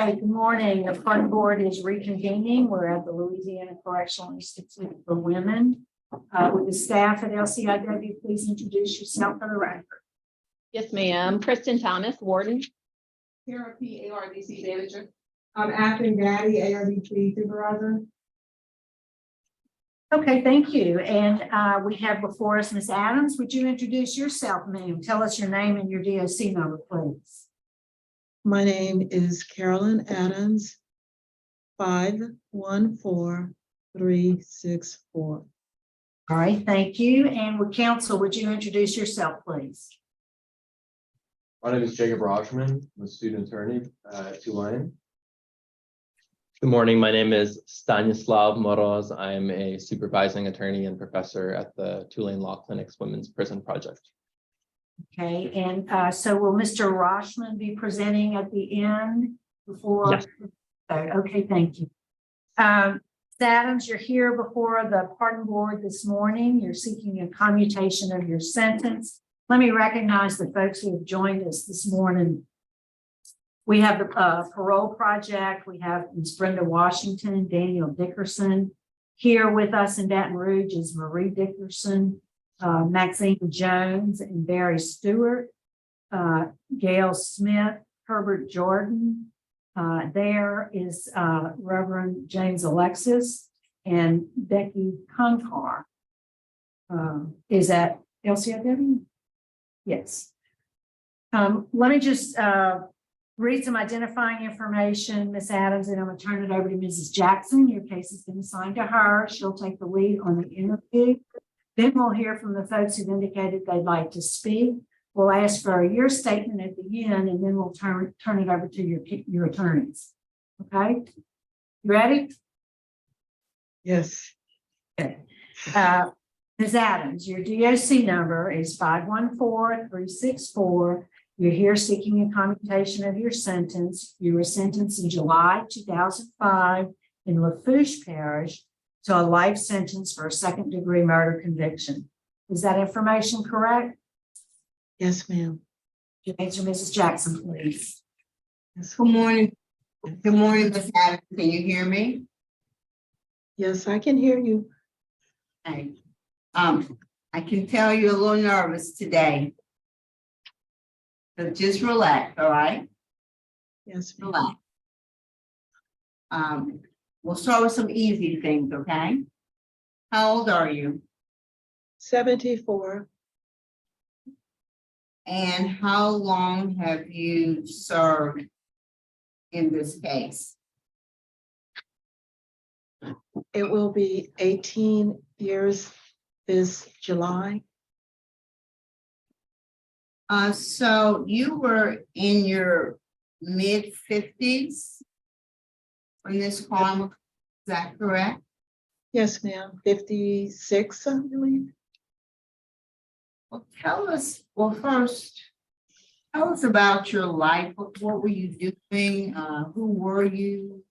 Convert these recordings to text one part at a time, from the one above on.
right, good morning. The fund board is reconvening. We're at the Louisiana Correctional Institute for Women. With the staff at LCIW, please introduce yourself for the record. Yes, ma'am. Kristen Thomas, warden. Carolyn P, ARDC manager. I'm acting daddy, ARDC supervisor. Okay, thank you. And we have before us Ms. Adams. Would you introduce yourself, ma'am? Tell us your name and your DOC number, please. My name is Carolyn Adams, 514364. All right, thank you. And with council, would you introduce yourself, please? My name is Jacob Rajman. I'm a student attorney at Tulane. Good morning. My name is Stanislav Moroz. I'm a supervising attorney and professor at the Tulane Law Clinic's Women's Prison Project. Okay, and so will Mr. Roshman be presenting at the end before? Yes. Okay, thank you. Ms. Adams, you're here before the pardon board this morning. You're seeking a commutation of your sentence. Let me recognize the folks who have joined us this morning. We have the Parole Project. We have Ms. Brenda Washington, Daniel Dickerson. Here with us in Baton Rouge is Marie Dickerson, Maxine Jones, and Barry Stewart, Gail Smith, Herbert Jordan. There is Reverend James Alexis and Becky Conkar. Is that LCIW? Yes. Let me just read some identifying information, Ms. Adams, and I'm going to turn it over to Mrs. Jackson. Your case has been assigned to her. She'll take the lead on the interview. Then we'll hear from the folks who've indicated they'd like to speak. We'll ask for your statement at the end, and then we'll turn it over to your attorneys. Okay? You ready? Yes. Okay. Ms. Adams, your DOC number is 514364. You're here seeking a commutation of your sentence. You were sentenced in July 2005 in Lafourche Parish to a life sentence for a second-degree murder conviction. Is that information correct? Yes, ma'am. Your answer, Mrs. Jackson, please. Yes. Good morning. Good morning, Ms. Adams. Can you hear me? Yes, I can hear you. Okay. I can tell you're a little nervous today. So just relax, all right? Yes, ma'am. Relax. We'll start with some easy things, okay? How old are you? 74. And how long have you served in this case? It will be 18 years this July. So you were in your mid-50s when this crime was, is that correct? Yes, ma'am. 56, I believe. Well, first, tell us about your life. What were you doing? Who were you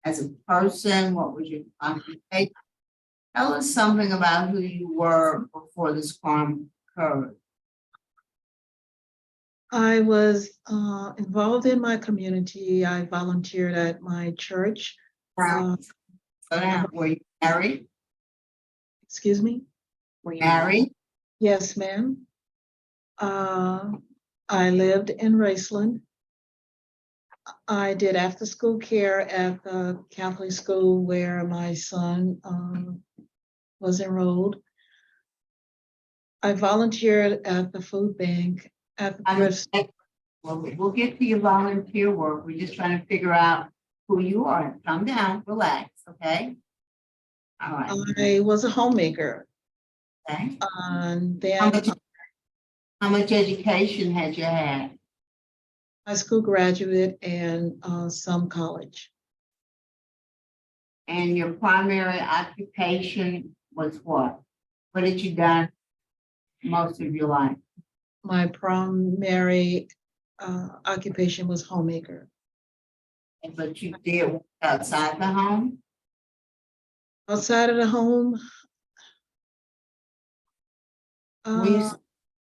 as a person? What was your occupation? Tell us something about who you were before this crime occurred. I was involved in my community. I volunteered at my church. So now, were you married? Excuse me? Were you married? Yes, ma'am. I lived in Raceland. I did after-school care at the Catholic school where my son was enrolled. I volunteered at the food bank at the thrift. Well, we'll get to your volunteer work. We're just trying to figure out who you are. Calm down, relax, okay? All right, I was a homemaker. okay. And then How much education had you had? high school graduate and some college. And your primary occupation was what? What had you done most of your life? My primary occupation was homemaker. But you did work outside the home? Outside of the home,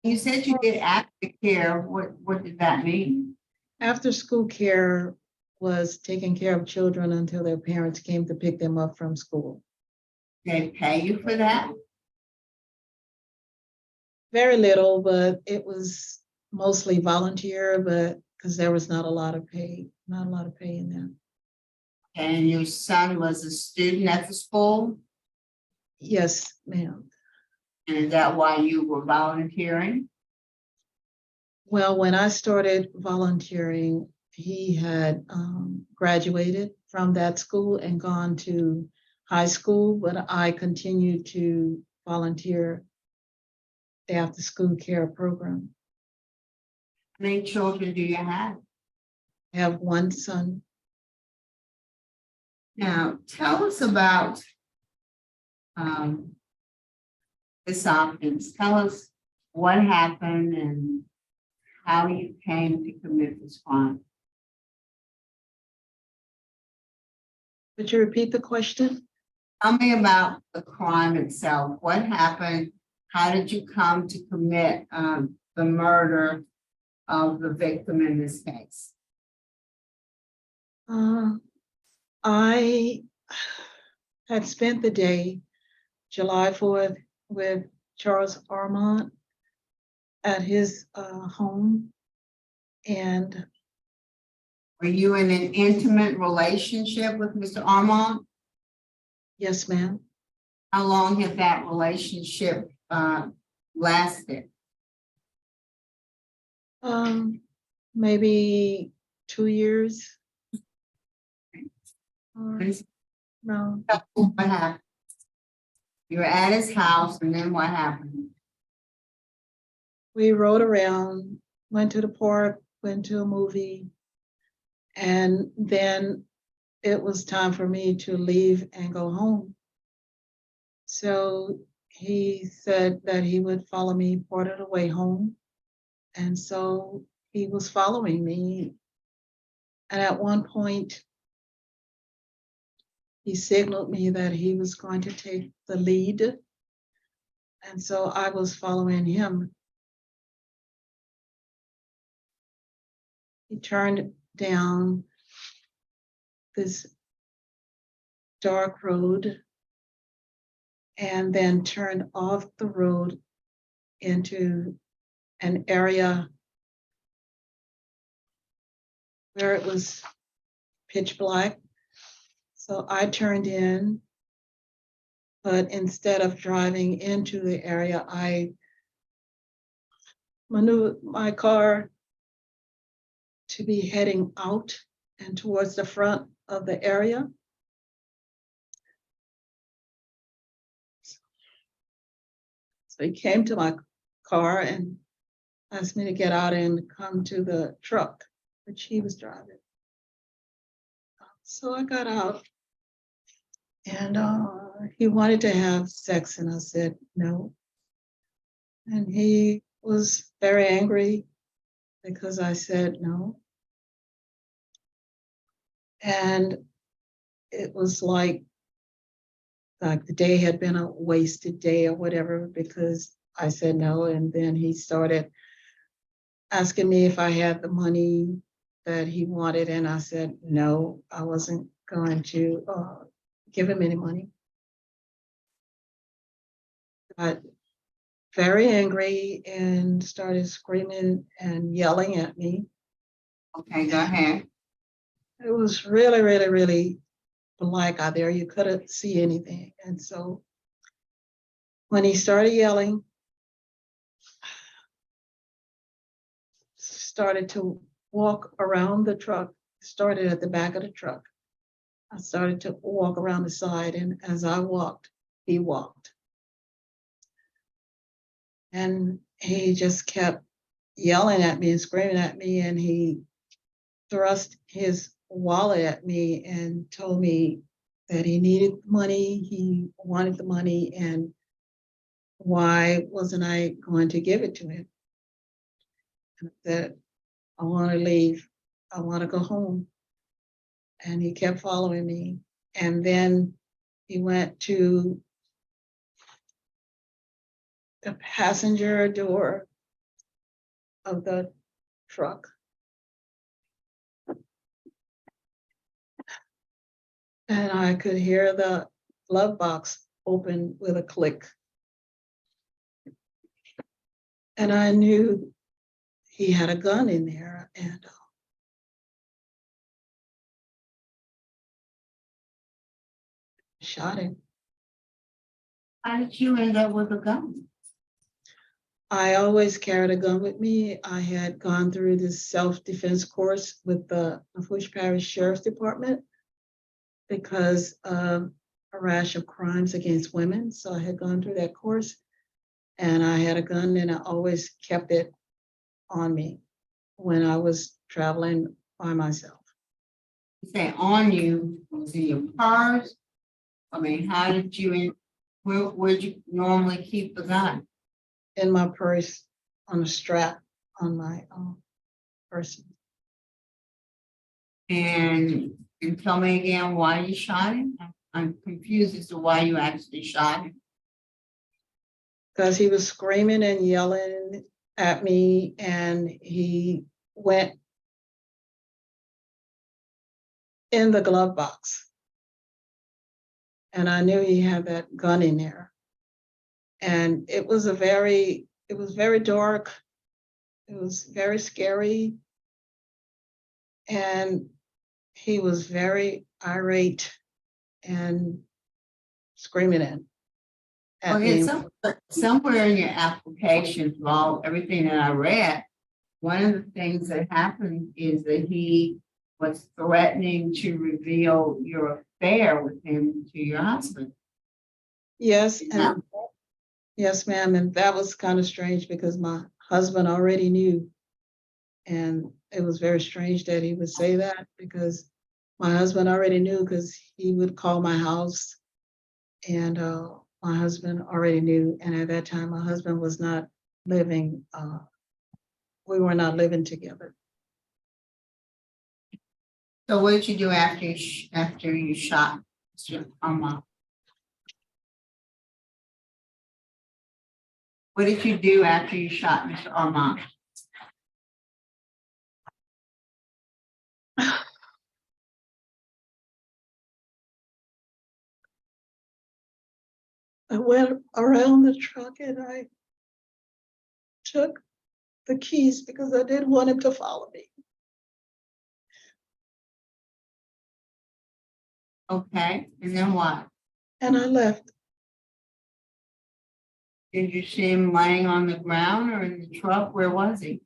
You said you did aftercare. What did that mean? after school care was taking care of children until their parents came to pick them up from school. They pay you for that? Very little, but it was mostly volunteer, but because there was not a lot of pay in that. And your son was a student at the school? Yes, ma'am. And is that why you were volunteering? Well, when I started volunteering, he had graduated from that school and gone to high school, but I continued to volunteer the after-school care program. How many children do you have? I have one son. Now, tell us about this offense. Tell us what happened and how you came to commit this crime. Could you repeat the question? Tell me about the crime itself. What happened? How did you come to commit the murder of the victim in this case? I had spent the day, July 4th, with Charles Armand at his home. And Were you in an intimate relationship with Mr. Armand? yes, ma'am. How long had that relationship lasted? Maybe 2 years. No, What happened? You were at his house and then what happened? we rode around, went to the park, went to a movie, and then it was time for me to leave and go home. So he said that he would follow me part of the way home. And so he was following me. And at one point, he signaled me that he was going to take the lead. And so I was following him. He turned down this dark road and then turned off the road into an area where it was pitch black. So I turned in, but instead of driving into the area, I maneuvered my car to be heading out and towards the front of the area. So he came to my car and asked me to get out and come to the truck, which he was driving. So I got out and he wanted to have sex and I said no. And he was very angry because I said no. And it was like the day had been a wasted day or whatever because I said no. And then he started asking me if I had the money that he wanted. And I said no, I wasn't going to give him any money. Got very angry and started screaming and yelling at me. Okay, go ahead. It was really, really, really black out there. You couldn't see anything. And so when he started yelling, started to walk around the truck, started at the back of the truck. I started to walk around the side, and as I walked, he walked. And he just kept yelling at me and screaming at me, and he thrust his wallet at me and told me that he needed money, he wanted the money, and why wasn't I going to give it to him? And I said, I want to leave, I want to go home. And he kept following me. And then he went to the passenger door of the truck. I could hear the glove box open with a click. And I knew he had a gun in there, and shot him. How did you end up with a gun? I always carried a gun with me. I had gone through this self-defense course with the Lafourche Parish Sheriff's Department because of a rash of crimes against women. So I had gone through that course, and I had a gun, and I always kept it on me when I was traveling by myself. You say on you, was it your purse? I mean, how did you, where'd you normally keep the gun? In my purse, on a strap on my person. And tell me again why you shot him? I'm confused as to why you actually shot him. Because he was screaming and yelling at me, and he went in the glove box. And I knew he had that gun in there. And it was very dark. It was very scary. And he was very irate and screaming at Well, me. somewhere in your application, for all everything that I read, one of the things that happened is that he was threatening to reveal your affair with him to your husband. Yes, Yeah. and yes, ma'am, and that was kind of strange because my husband already knew. And it was very strange that he would say that because my husband already knew, because he would call my house, and my husband already knew. And at that time, my husband was not living, we were not living together. So what did you do after you shot Mr. Armand? What did you do after you shot Mr. Armand? I went around the truck and I took the keys because I didn't want him to follow me. Okay, and then what? And I left. Did you see him laying on the ground or in the truck? Where was he?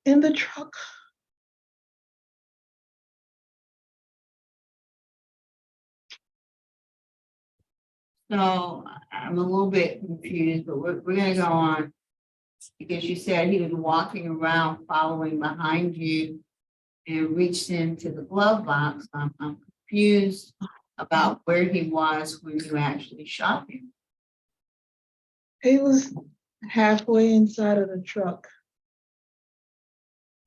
In the truck. So I'm a little bit confused, but we're gonna go on. Because you said he was walking around following behind you and reached into the glove box. I'm confused about where he was when you actually shot him. He was halfway inside of the truck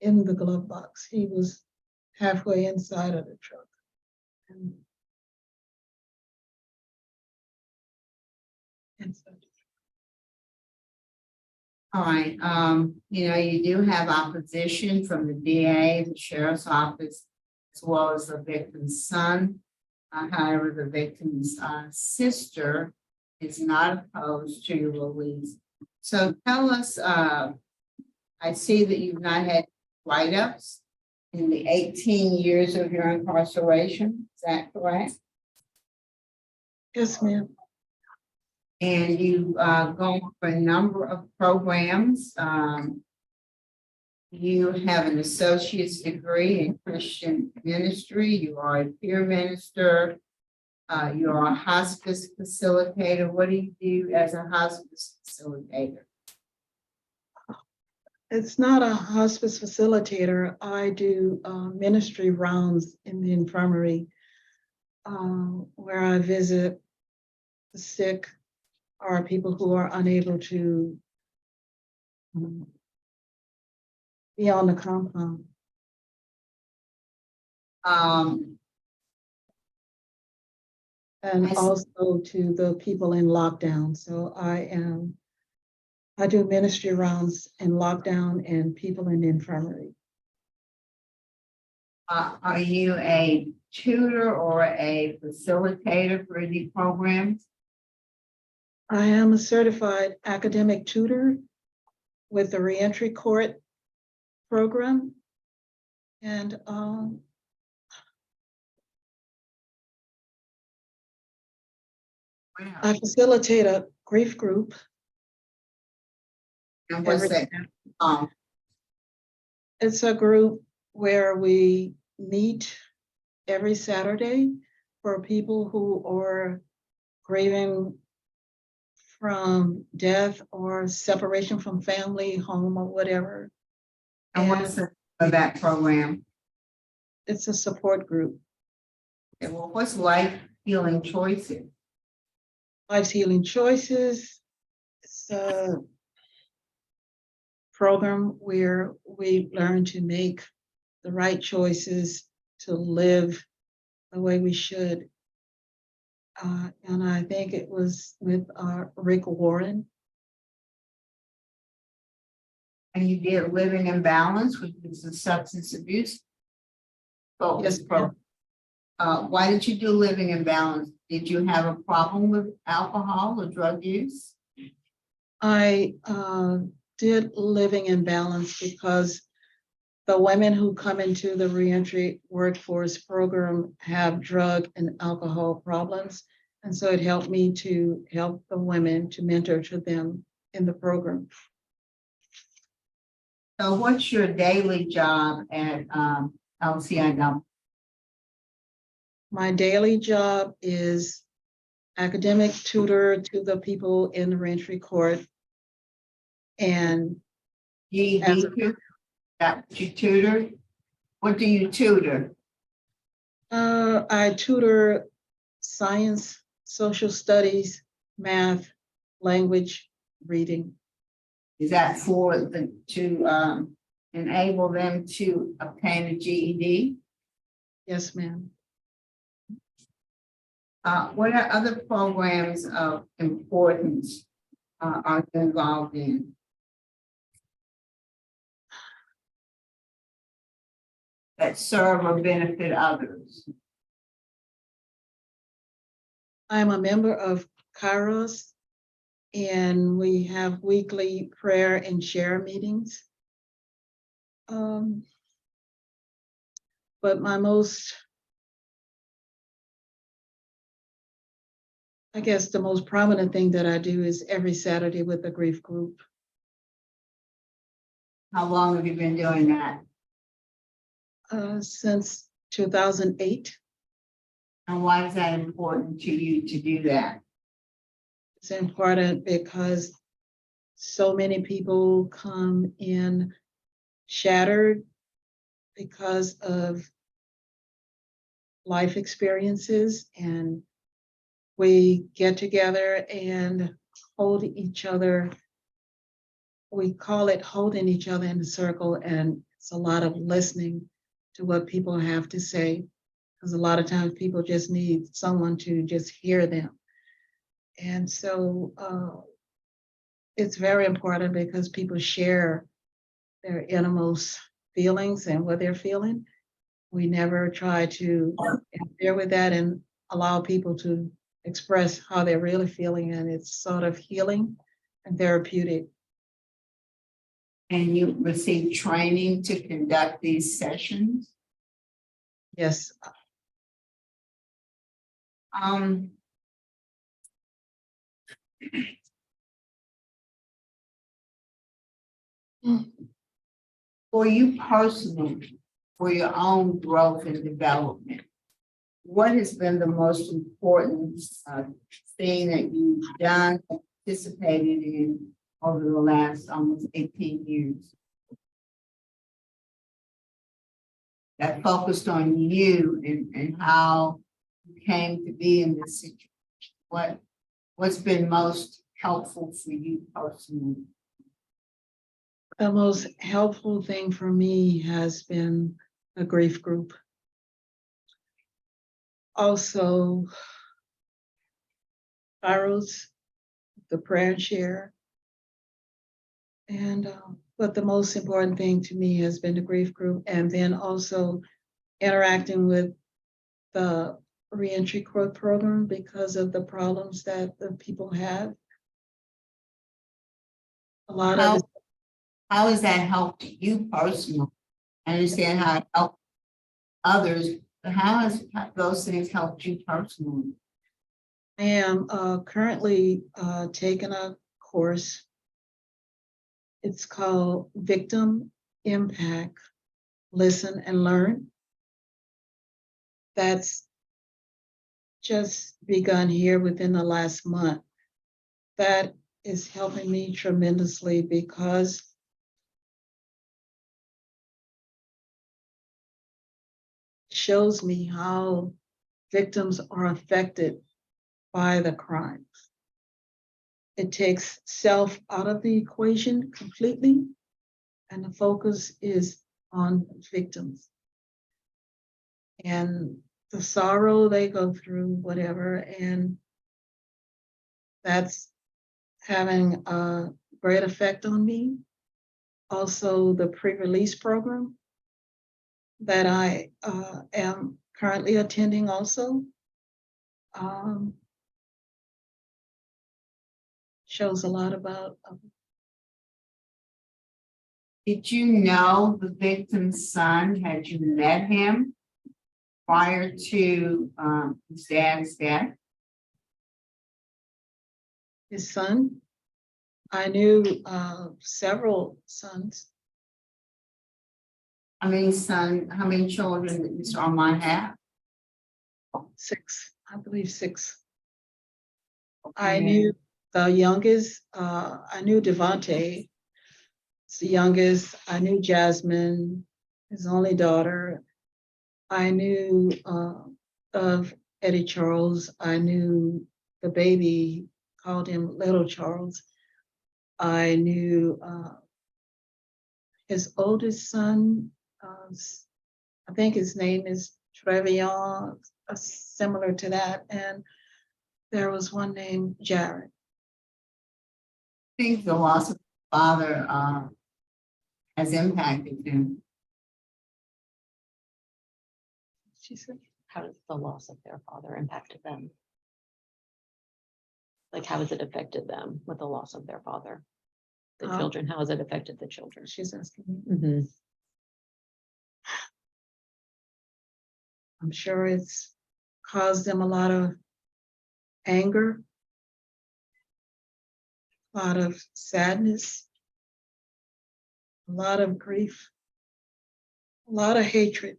in the glove box. He was halfway inside of the truck. And inside. All right, you do have opposition from the DA, the sheriff's office, as well as the victim's son. However, the victim's sister is not opposed to your release. So tell us, I see that you've not had write-ups in the 18 years of your incarceration. Is that correct? Yes, ma'am. And you've gone for a number of programs. You have an associate's degree in Christian ministry. You are a peer minister. You are a hospice facilitator. What do you do as a hospice facilitator? It's not a hospice facilitator. I do ministry rounds in the infirmary where I visit the sick or people who are unable to be on the compound. And also to the people in lockdown. So I do ministry rounds in lockdown and people in the infirmary. Are you a tutor or a facilitator for any programs? I am a certified academic tutor with the reentry court program. And I facilitate a grief group. And what's that? Um, It's a group where we meet every Saturday for people who are grieving from death or separation from family, home, or whatever. and what's the name of that program? It's a support group. Okay, well, what's Life Healing Choices? Life's Healing Choices. It's a program where we learn to make the right choices to live the way we should. And I think it was with Rick Warren. And you did Living in Balance, which is a substance abuse focus Yes, program. Why did you do Living in Balance? Did you have a problem with alcohol or drug use? I did Living in Balance because the women who come into the reentry workforce program have drug and alcohol problems. And so it helped me to help the women, to mentor to them in the program. So what's your daily job at LCIW? My daily job is academic tutor to the people in the reentry court. And GED tutor? That what you tutor? What do you tutor? I tutor science, social studies, math, language, reading. Is that for the, to enable them to obtain a GED? Yes, ma'am. What are other programs of importance are you involved in? That serve or benefit others? I'm a member of Kairos, and we have weekly prayer and share meetings. But my most, I guess the most prominent thing that I do is every Saturday with the grief group. How long have you been doing that? Since 2008. And why is that important to you to do that? It's important because so many people come in shattered because of life experiences, and we get together and hold each other. We call it holding each other in a circle, and it's a lot of listening to what people have to say, because a lot of times people just need someone to just hear them. And so it's very important because people share their innermost feelings and what they're feeling. We never try to interfere with that and allow people to express how they're really feeling, and it's sort of healing and therapeutic. And you receive training to conduct these sessions? Yes. For you personally, for your own growth and development, what has been the most important thing that you've done, participated in over the last almost 18 years? That focused on you and how you came to be in this situation. What's been most helpful for you personally? The most helpful thing for me has been a grief group. Also, Carol's, the prayer and share. And but the most important thing to me has been the grief group, and then also interacting with the reentry court program because of the problems that the people have. A lot of How has that helped you personally? I understand how it helped others, but how has those things helped you personally? I am currently taking a course. It's called Victim Impact, Listen and Learn. That's just begun here within the last month. That is helping me tremendously because it shows me how victims are affected by the crimes. It takes self out of the equation completely, and the focus is on victims and the sorrow they go through, whatever, and that's having a great effect on me. Also, the pre-release program that I am currently attending also shows a lot about. Did you know the victim's son? Had you met him prior to his dad's death? His son, I knew several sons. How many children did Mr. Armand have? 6, I believe 6. I knew the youngest, I knew Devontae, it's the youngest. I knew Jasmine, his only daughter. I knew of Eddie Charles. I knew the baby, called him Little Charles. I knew his oldest son, I think his name is Trevion, similar to that. And there was one named Jared. I think the loss of father has impacted him. She said, How does the loss of their father impacted them? Like, how has it affected them with the loss of their father? The children, how has it affected the children? she's asking me. Mhm. I'm sure it's caused them a lot of anger, a lot of sadness, a lot of grief, a lot of hatred,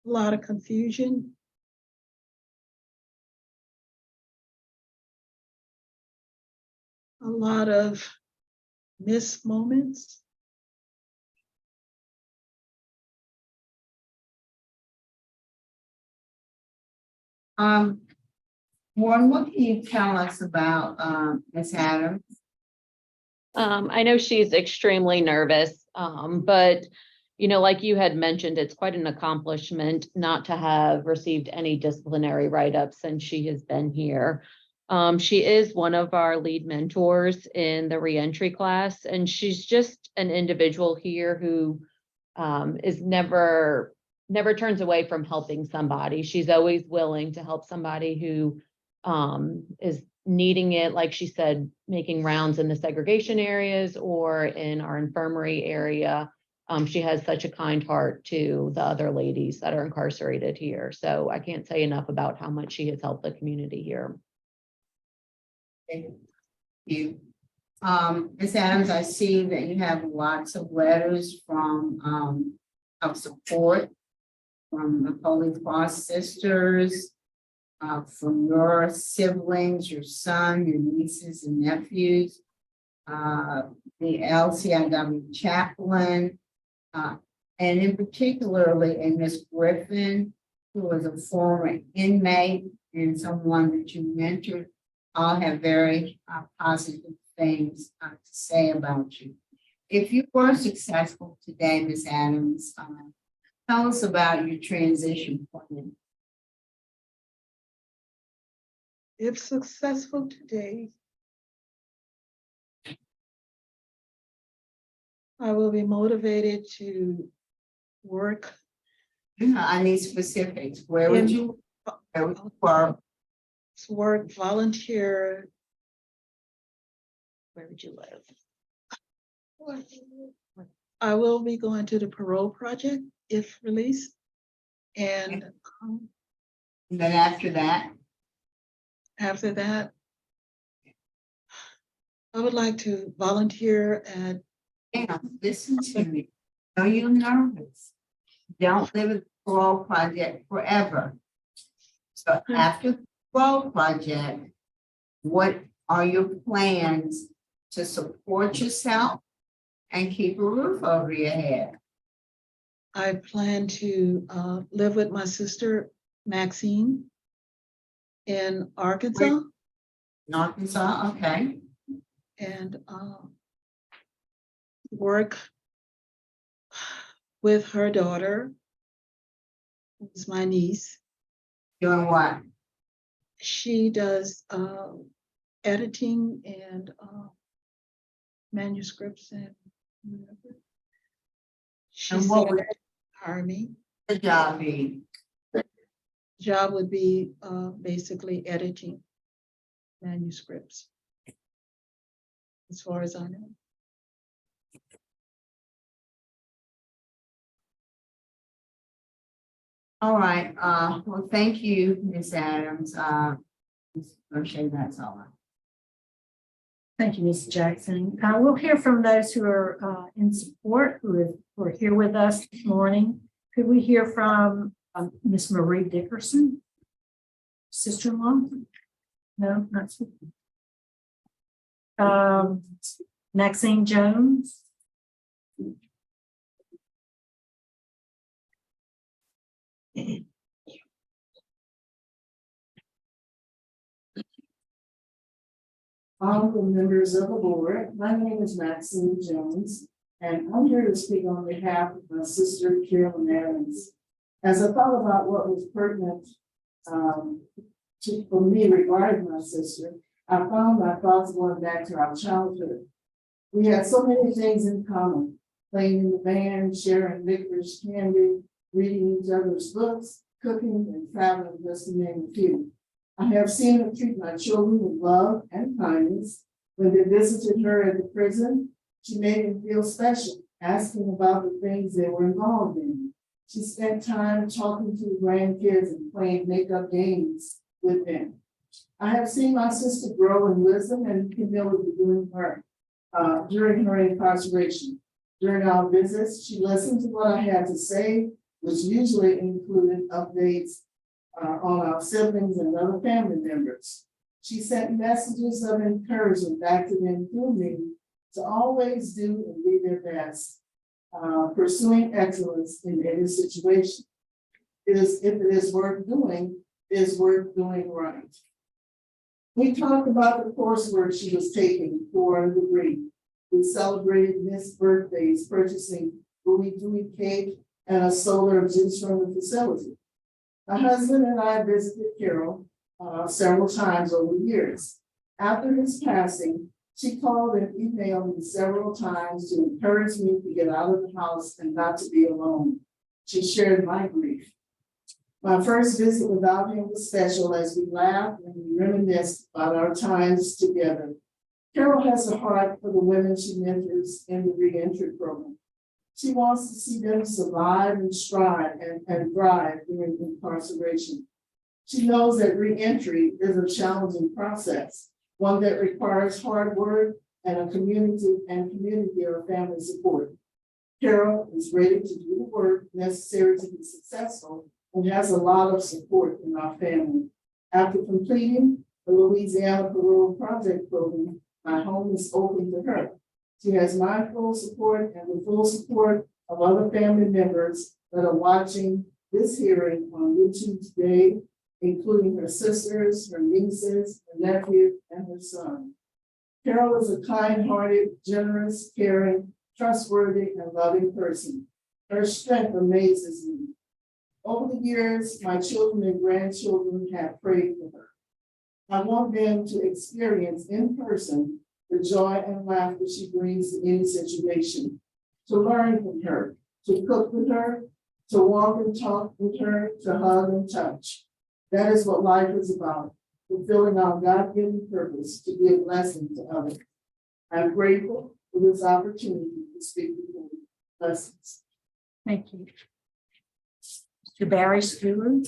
a lot of confusion. A lot of missed moments. Warren, what can you tell us about Ms. Adams? I know she's extremely nervous, but like you had mentioned, it's quite an accomplishment not to have received any disciplinary write-ups since she has been here. She is one of our lead mentors in the reentry class, and she's just an individual here who is never turns away from helping somebody. She's always willing to help somebody who is needing it, like she said, making rounds in the segregation areas or in our infirmary area. She has such a kind heart to the other ladies that are incarcerated here. So I can't say enough about how much she has helped the community here. Thank you. Ms. Adams, I see that you have lots of letters from of support from the Holy Cross sisters, from your siblings, your son, your nieces and nephews, the LCIW chaplain, and in particularly in Ms. Griffin, who was a former inmate and someone that you mentored. All have very positive things to say about you. If you were successful today, Ms. Adams, tell us about your transition plan. If successful today, I will be motivated to work I need specifics. Where would you work? volunteer. Where would you live? I will be going to the Parole project if released. And And then after that, after that, I would like to volunteer at, now, listen to me. Are you nervous? Don't live at the parole project forever. So after the parole project, what are your plans to support yourself and keep a roof over your head? I plan to live with my sister Maxine in Arkansas In Arkansas, okay. and work with her daughter, who's my niece. Doing what? She does editing and manuscripts and whatever. She And what said, would hire me. the job be? Job would be basically editing manuscripts, as far as I know. All right, well, thank you, Ms. Adams. Appreciate that's all. Thank you, Ms. Jackson. We'll hear from those who are in support, who are here with us this morning. Could we hear from Ms. Marie Dickerson? Sister-in-law? No, not speaking. Maxine Jones? Honorable members of the board, my name is Maxine Jones, and I'm here to speak on behalf of my sister Carolyn A. As I thought about what was pertinent for me regarding my sister, I found my thoughts going back to our childhood. We had so many things in common: playing in the band, sharing licorice candy, reading each other's books, cooking, and traveling, just to name a few. I have seen her treat my children with love and kindness. When they visited her at the prison, she made them feel special, asking about the things they were involved in. She spent time talking to the grandkids and playing make-up games with them. I have seen my sister grow in wisdom and humility during her incarceration. During our visits, she listened to what I had to say, which usually included updates on our siblings and other family members. She sent messages of encouragement back to them through me to always do and be their best, pursuing excellence in every situation. If it is worth doing, it is worth doing right. We talked about the coursework she was taking for a degree. We celebrated missed birthdays, purchasing Louis Dewey cake and a solar juice from the facility. My husband and I visited Carol several times over the years. After his passing, she called and emailed me several times to encourage me to get out of the house and not to be alone. She shared my grief. My first visit without him was special as we laughed and we reminisced about our times together. Carol has a heart for the women she mentors in the reentry program. She wants to see them survive and strive and thrive during incarceration. She knows that reentry is a challenging process, one that requires hard work and a community of family support. Carol is ready to do the work necessary to be successful and has a lot of support in our family. After completing the Louisiana Parole Project program, my home is open to her. She has my full support and the full support of other family members that are watching this hearing on YouTube today, including her sisters, her nieces, her nephew, and her son. Carol is a kind-hearted, generous, caring, trustworthy, and loving person. Her strength amazes me. Over the years, my children and grandchildren have prayed for her. I want them to experience in person the joy and laughter she brings to any situation. to learn from her, to cook with her, to walk and talk with her, to hug and touch. That is what life is about, fulfilling our God-given purpose to be a blessing to others. I'm grateful for this opportunity to speak with you. Blessings. Thank you. Mr. Barry Stewart.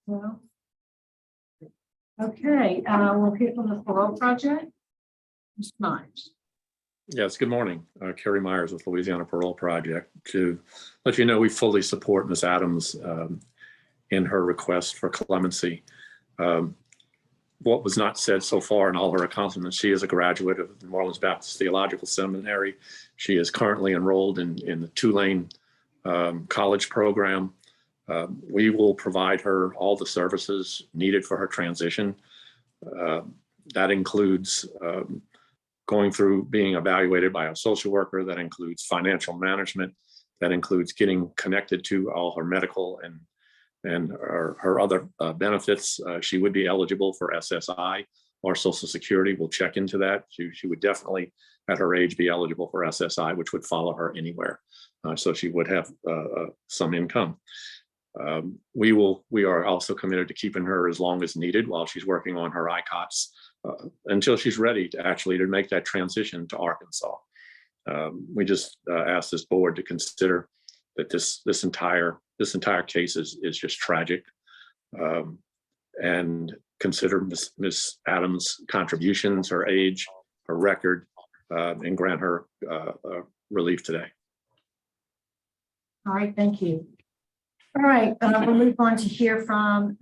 Well. Okay, we'll hear from the Parole Project. Mr. Myers. Yes, good morning. Kerry Myers with Louisiana Parole Project. To let you know, we fully support Ms. Adams in her request for clemency. What was not said so far in all her accomplishments, she is a graduate of the New Orleans Baptist Theological Seminary. She is currently enrolled in the Tulane college program. We will provide her all the services needed for her transition. That includes going through being evaluated by a social worker. That includes financial management. That includes getting connected to all her medical and her other benefits. She would be eligible for SSI or Social Security. We'll check into that. She would definitely, at her age, be eligible for SSI, which would follow her anywhere. So she would have some income. We are also committed to keeping her as long as needed while she's working on her ICOTS until she's ready to make that transition to Arkansas. We just ask this board to consider that this entire case is just tragic, and consider Ms. Adams' contributions, her age, her record, and grant her relief today. All right, thank you. All right, we'll move on to hear from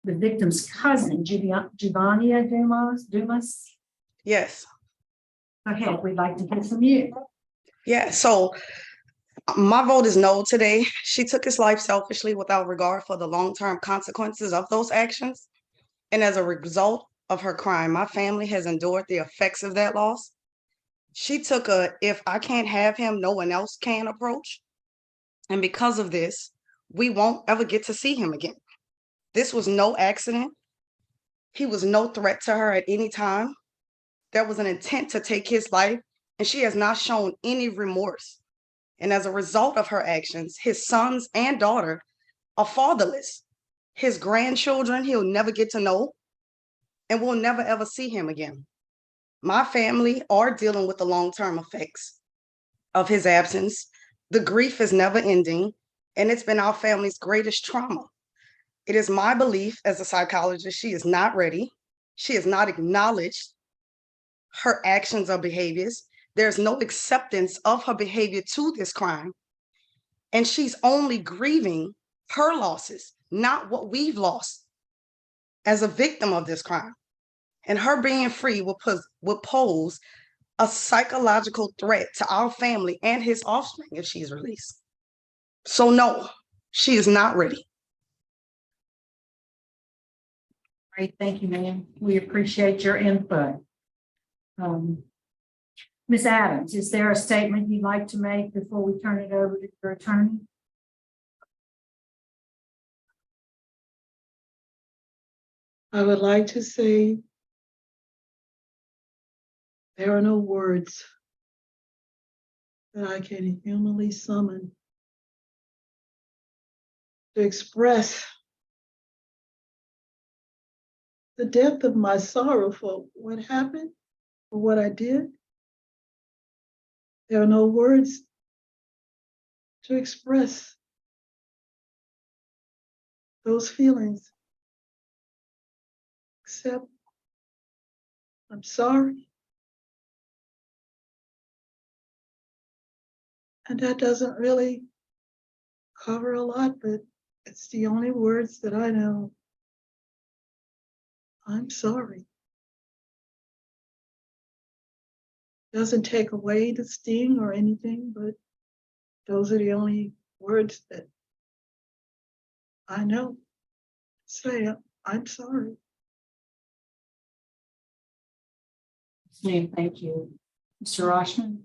the victim's cousin, Giovannia Dumas. Yes, Go ahead, we'd like to hear from you. yeah. So my vote is no today. She took his life selfishly without regard for the long-term consequences of those actions. And as a result of her crime, my family has endured the effects of that loss. She took a "if I can't have him, no one else can" approach. And because of this, we won't ever get to see him again. This was no accident. He was no threat to her at any time. There was an intent to take his life, and she has not shown any remorse. And as a result of her actions, his sons and daughter are fatherless. His grandchildren, he'll never get to know, and we'll never ever see him again. My family are dealing with the long-term effects of his absence. The grief is never ending, and it's been our family's greatest trauma. It is my belief as a psychologist, she is not ready. She has not acknowledged her actions or behaviors. There's no acceptance of her behavior to this crime. And she's only grieving her losses, not what we've lost as a victim of this crime. And her being free will pose a psychological threat to our family and his offspring if she's released. So no, she is not ready. Great, thank you, ma'am. We appreciate your input. Ms. Adams, is there a statement you'd like to make before we turn it over to your attorney? I would like to say there are no words that I can humanly summon to express the depth of my sorrow for what happened, for what I did. There are no words to express those feelings, except I'm sorry. And that doesn't really cover a lot, but it's the only words that I know. I'm sorry. Doesn't take away the sting or anything, but those are the only words that I know. Say, I'm sorry. Ma'am, thank you. Mr. Roshman?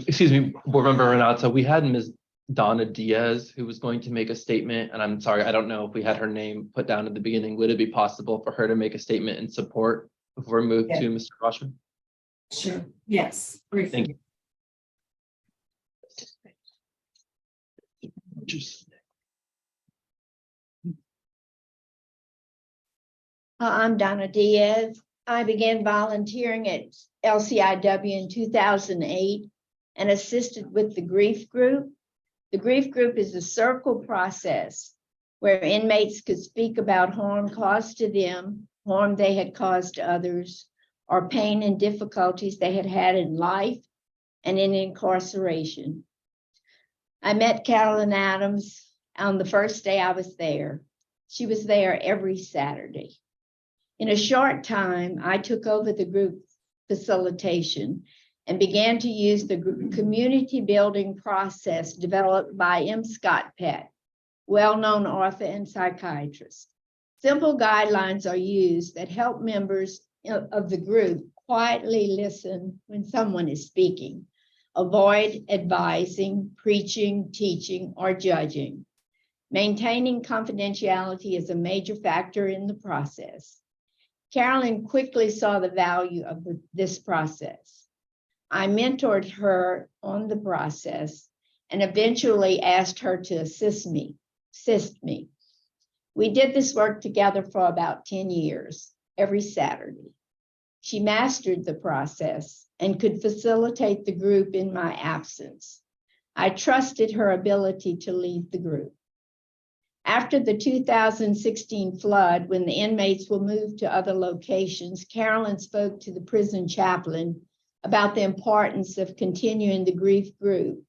Excuse me, Board Member Renata, we had Ms. Donna Diaz who was going to make a statement, and I'm sorry, I don't know if we had her name put down at the beginning. Would it be possible for her to make a statement in support before we move to Mr. Roshman? Sure. Yes. Briefly. Thank you. I'm Donna Diaz. I began volunteering at LCIW in 2008 and assisted with the grief group. The grief group is a circle process where inmates could speak about harm caused to them, harm they had caused to others, or pain and difficulties they had had in life and in incarceration. I met Carolyn Adams on the first day I was there. She was there every Saturday. In a short time, I took over the group facilitation and began to use the community building process developed by M. Scott Peck, well-known author and psychiatrist. Simple guidelines are used that help members of the group quietly listen when someone is speaking, avoid advising, preaching, teaching, or judging. Maintaining confidentiality is a major factor in the process. Carolyn quickly saw the value of this process. I mentored her on the process and eventually asked her to assist me. We did this work together for about 10 years, every Saturday. She mastered the process and could facilitate the group in my absence. I trusted her ability to lead the group. After the 2016 flood, when the inmates were moved to other locations, Carolyn spoke to the prison chaplain about the importance of continuing the grief group,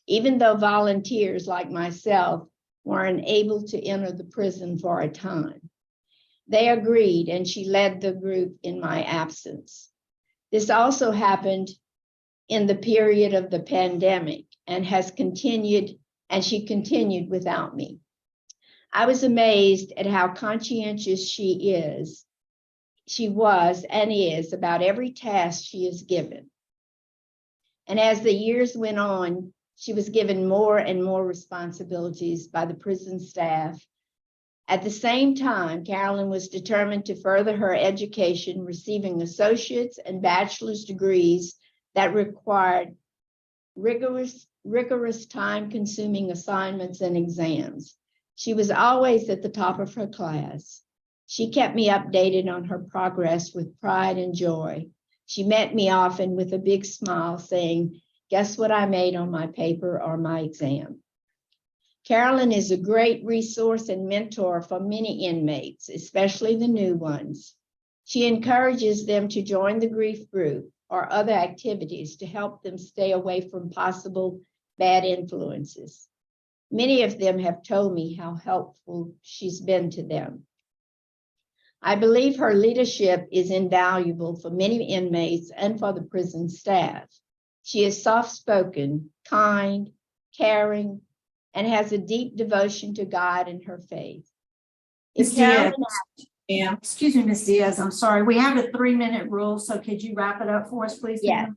even though volunteers like myself weren't able to enter the prison for a time. They agreed, and she led the group in my absence. This also happened in the period of the pandemic and she continued without me. I was amazed at how conscientious she was and is about every task she is given. And as the years went on, she was given more and more responsibilities by the prison staff. At the same time, Carolyn was determined to further her education, receiving associate's and bachelor's degrees that required rigorous time-consuming assignments and exams. She was always at the top of her class. She kept me updated on her progress with pride and joy. She met me often with a big smile saying, "Guess what I made on my paper or my exam?" Carolyn is a great resource and mentor for many inmates, especially the new ones. She encourages them to join the grief group or other activities to help them stay away from possible bad influences. Many of them have told me how helpful she's been to them. I believe her leadership is invaluable for many inmates and for the prison staff. She is soft-spoken, kind, caring, and has a deep devotion to God and her faith. Ms. Diaz, excuse me, Ms. Diaz, I'm sorry. We have a 3-minute rule, so could you wrap it up for us, please? Yeah,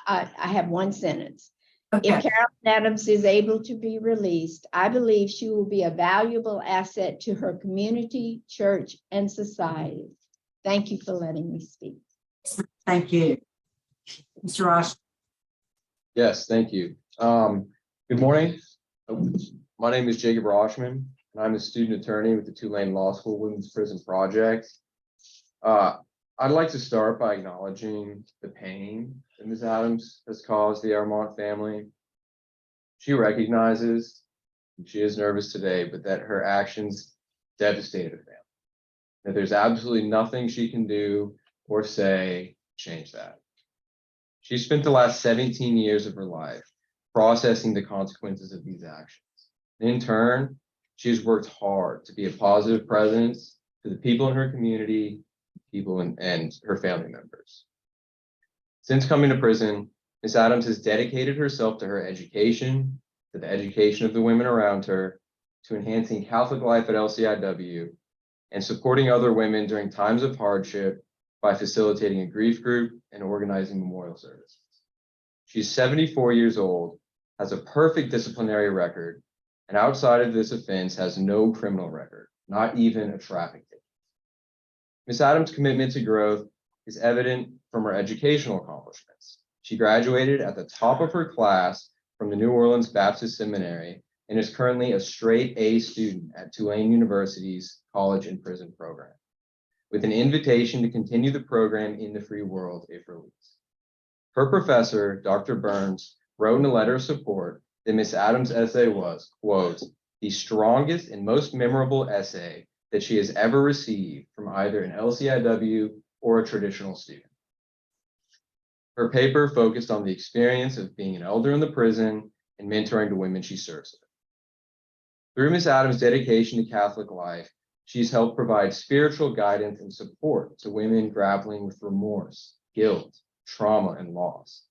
I have one sentence. Okay. If Carolyn Adams is able to be released, I believe she will be a valuable asset to her community, church, and society. Thank you for letting me speak. Thank you. Mr. Ross. Yes, thank you. Good morning. My name is Jacob Roshman, and I'm a student attorney with the Tulane Law School Women's Prison Project. I'd like to start by acknowledging the pain that Ms. Adams has caused the Armont family. She recognizes, and she is nervous today, but that her actions devastated her family. That there's absolutely nothing she can do or say to change that. She spent the last 17 years of her life processing the consequences of these actions. In turn, she has worked hard to be a positive presence to the people in her community, people and her family members. Since coming to prison, Ms. Adams has dedicated herself to her education, to the education of the women around her, to enhancing Catholic life at LCIW, and supporting other women during times of hardship by facilitating a grief group and organizing memorial services. She's 74 years old, has a perfect disciplinary record, and outside of this offense has no criminal record, not even a traffic ticket. Ms. Adams' commitment to growth is evident from her educational accomplishments. She graduated at the top of her class from the New Orleans Baptist Seminary and is currently a straight A student at Tulane University's College and Prison program, with an invitation to continue the program in the free world if released. Her professor, Dr. Burns, wrote in a letter of support that Ms. Adams' essay was, quote, the strongest and most memorable essay that she has ever received from either an LCIW or a traditional student. Her paper focused on the experience of being an elder in the prison and mentoring the women she serves with. Through Ms. Adams' dedication to Catholic life, she's helped provide spiritual guidance and support to women grappling with remorse, guilt, trauma, and loss.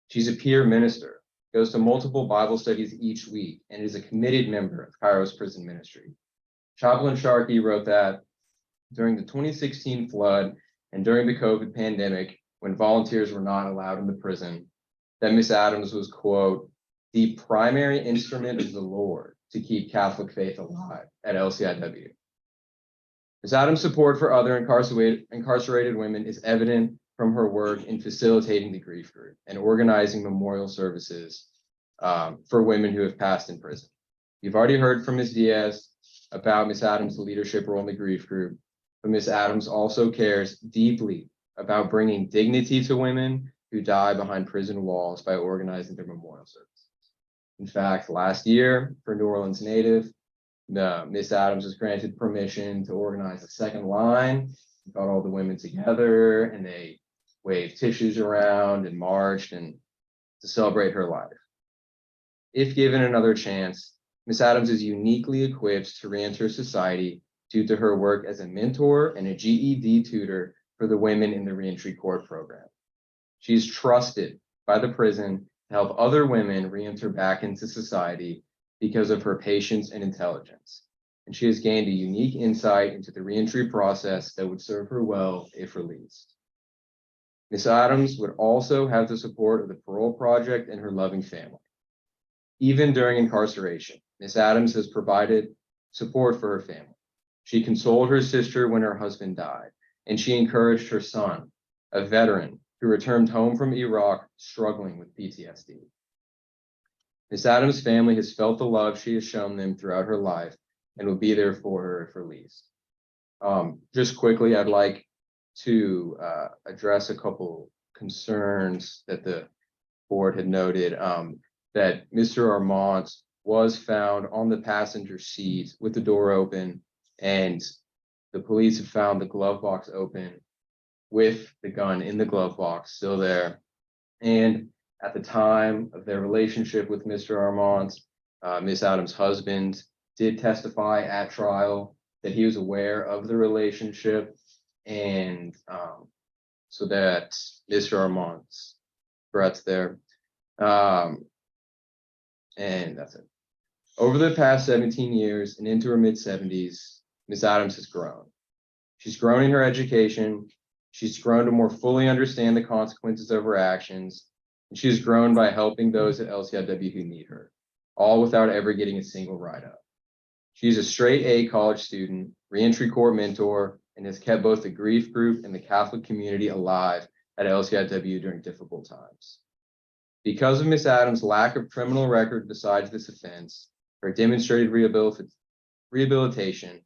She's a peer minister, goes to multiple Bible studies each week, and is a committed member of Cairo's prison ministry. Chaplain Sharkey wrote that during the 2016 flood and during the COVID pandemic, when volunteers were not allowed in the prison, that Ms. Adams was, quote, the primary instrument of the Lord to keep Catholic faith alive at LCIW. Ms. Adams' support for other incarcerated women is evident from her work in facilitating the grief group and organizing memorial services for women who have passed in prison. You've already heard from Ms. Diaz about Ms. Adams' leadership role in the grief group, but Ms. Adams also cares deeply about bringing dignity to women who die behind prison walls by organizing their memorial services. In fact, last year, for New Orleans native, Ms. Adams was granted permission to organize a second line, got all the women together, and they waved tissues around and marched and to celebrate her life. If given another chance, Ms. Adams is uniquely equipped to reenter society due to her work as a mentor and a GED tutor for the women in the reentry court program. She's trusted by the prison to help other women reenter back into society because of her patience and intelligence. And she has gained a unique insight into the reentry process that would serve her well if released. Ms. Adams would also have the support of the Parole Project and her loving family. Even during incarceration, Ms. Adams has provided support for her family. She consoled her sister when her husband died, and she encouraged her son, a veteran who returned home from Iraq struggling with PTSD. Ms. Adams' family has felt the love she has shown them throughout her life and will be there for her if released. Just quickly, I'd like to address a couple concerns that the board had noted, that Mr. Armand was found on the passenger seat with the door open, and the police have found the glove box open with the gun in the glove box still there. And at the time of their relationship with Mr. Armand, Ms. Adams' husband did testify at trial that he was aware of the relationship, and so that Mr. Armand's threats there. And that's it. Over the past 17 years and into her mid-70s, Ms. Adams has grown. She's grown in her education. She's grown to more fully understand the consequences of her actions. And she has grown by helping those at LCIW who need her, all without ever getting a single write-up. She's a straight A college student, reentry court mentor, and has kept both the grief group and the Catholic community alive at LCIW during difficult times. Because of Ms. Adams' lack of criminal record besides this offense, her demonstrated rehabilitation,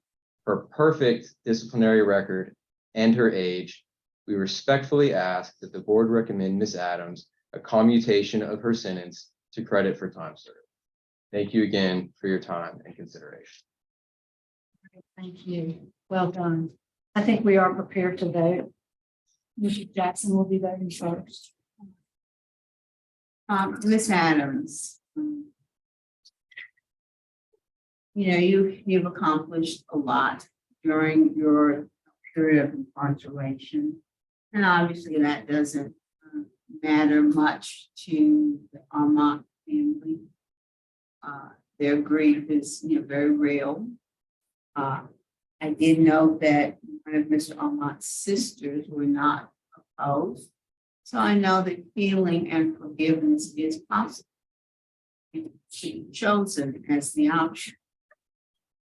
her perfect disciplinary record, and her age, we respectfully ask that the board recommend Ms. Adams a commutation of her sentence to credit for time served. Thank you again for your time and consideration. Thank you. Well done. I think we are prepared to vote. Mr. Jackson will be voting first. Ms. Adams, you've accomplished a lot during your period of incarceration, and obviously that doesn't matter much to the Armand family. Their grief is very real. I did know that one of Mr. Armand's sisters were not opposed. So I know that healing and forgiveness is possible. She chosen as the option.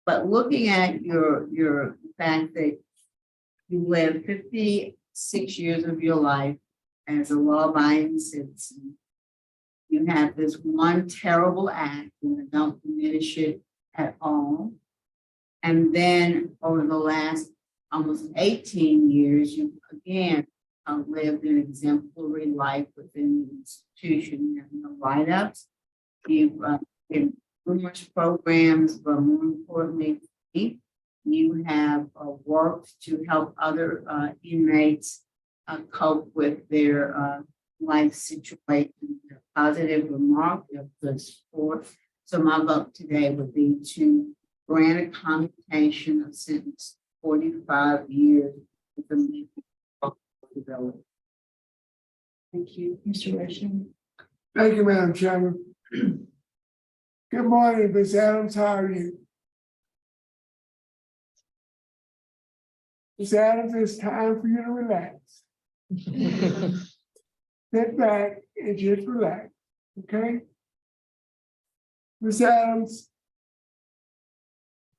But looking at your fact that you lived 56 years of your life as a law-abiding citizen. You have this one terrible act, and I don't diminish it at all. And then over the last almost 18 years, you again lived an exemplary life within the institution. You have no write-ups. You've been numerous programs, but more importantly, you have worked to help other inmates cope with their life situation. A positive remark of the sport. So my vote today would be to grant a commutation of sentence 45 years with a mental disability. Thank you, Mr. Rushing. Thank you, Madam Chairman. Good morning, Ms. Adams. How are you? Ms. Adams, it's time for you to relax. Sit back and just relax, okay? Ms. Adams,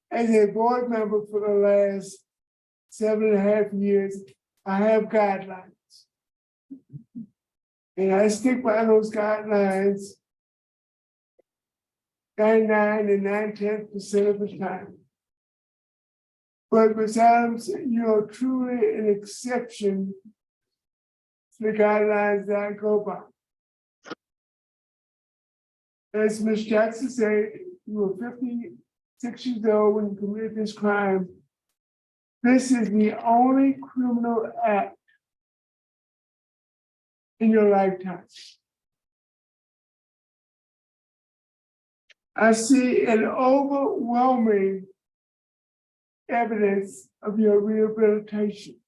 as a board member for the last 7.5 years, I have guidelines. And I stick by those guidelines 99 and 9/10% of the time. But Ms. Adams, you're truly an exception to the guidelines that I go by. As Ms. Jackson said, you were 56 years old when you committed this crime. This is the only criminal act in your lifetime. I see an overwhelming evidence of your rehabilitation.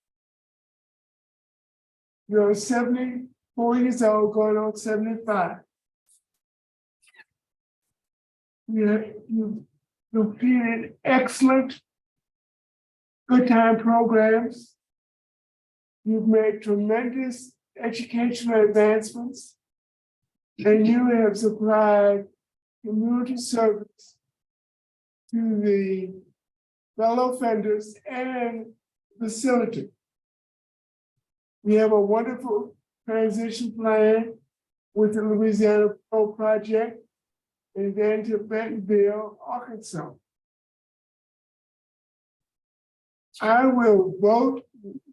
You're 74 years old, going on 75. You've completed excellent good time programs. You've made tremendous educational advancements, and you have supplied community service to the fellow offenders and facility. We have a wonderful transition plan with the Louisiana Parole Project and then to Bentonville, Arkansas. I will vote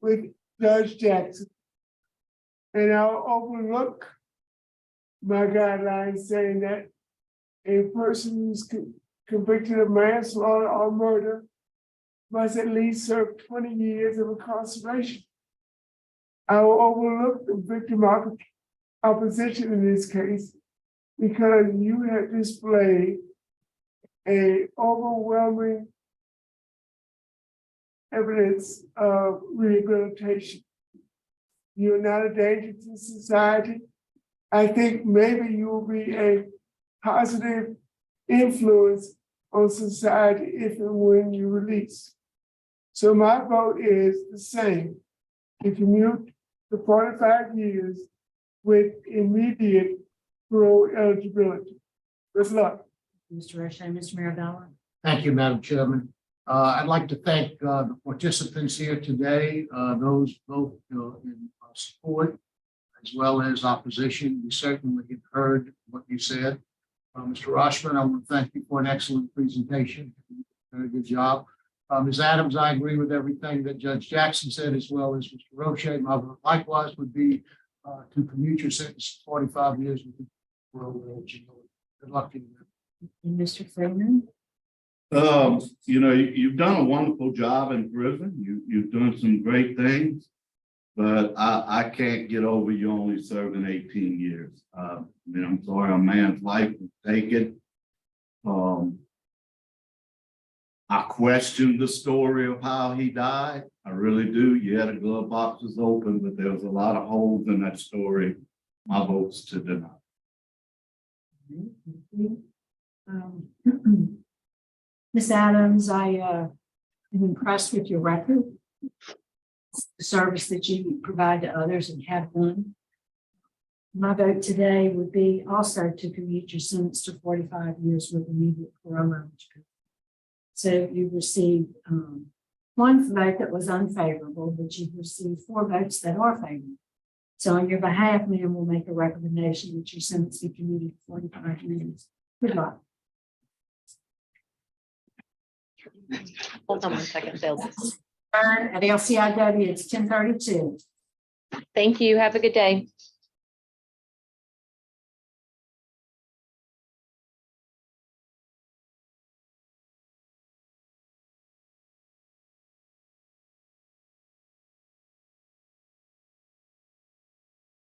with Judge Jackson, and I'll overlook my guidelines saying that a person who's convicted of manslaughter or murder must at least serve 20 years of incarceration. I will overlook the victim opposition in this case because you have displayed a overwhelming evidence of rehabilitation. You're not a danger to society. I think maybe you will be a positive influence on society if and when you release. So my vote is the same. To commute to 45 years with immediate parole eligibility. Good luck. Mr. Rushing, Mr. Mirabella. Thank you, Madam Chairman. I'd like to thank the participants here today, those both in support as well as opposition. We certainly have heard what you said. Mr. Roshman, I want to thank you for an excellent presentation. Very good job. Ms. Adams, I agree with everything that Judge Jackson said, as well as Mr. Roche. My vote likewise would be to commute your sentence 45 years with parole eligibility. Good luck to you. And Mr. Freeman. You've done a wonderful job in prison. You've done some great things, but I can't get over you only serving 18 years. I'm sorry, a man's life was taken. I question the story of how he died. I really do. Yeah, the glove box was open, but there was a lot of holes in that story. My vote's to deny. Ms. Adams, I am impressed with your record, the service that you provide to others and have done. My vote today would be also to commute your sentence to 45 years with immediate parole eligibility. So you received one vote that was unfavorable, but you've received 4 votes that are favorable. So on your behalf, ma'am, we'll make a recommendation that your sentence be commuted to 45 minutes. Good luck. Hold on 1 second, Bill. At LCIW, it's 10:32. Thank you. Have a good day.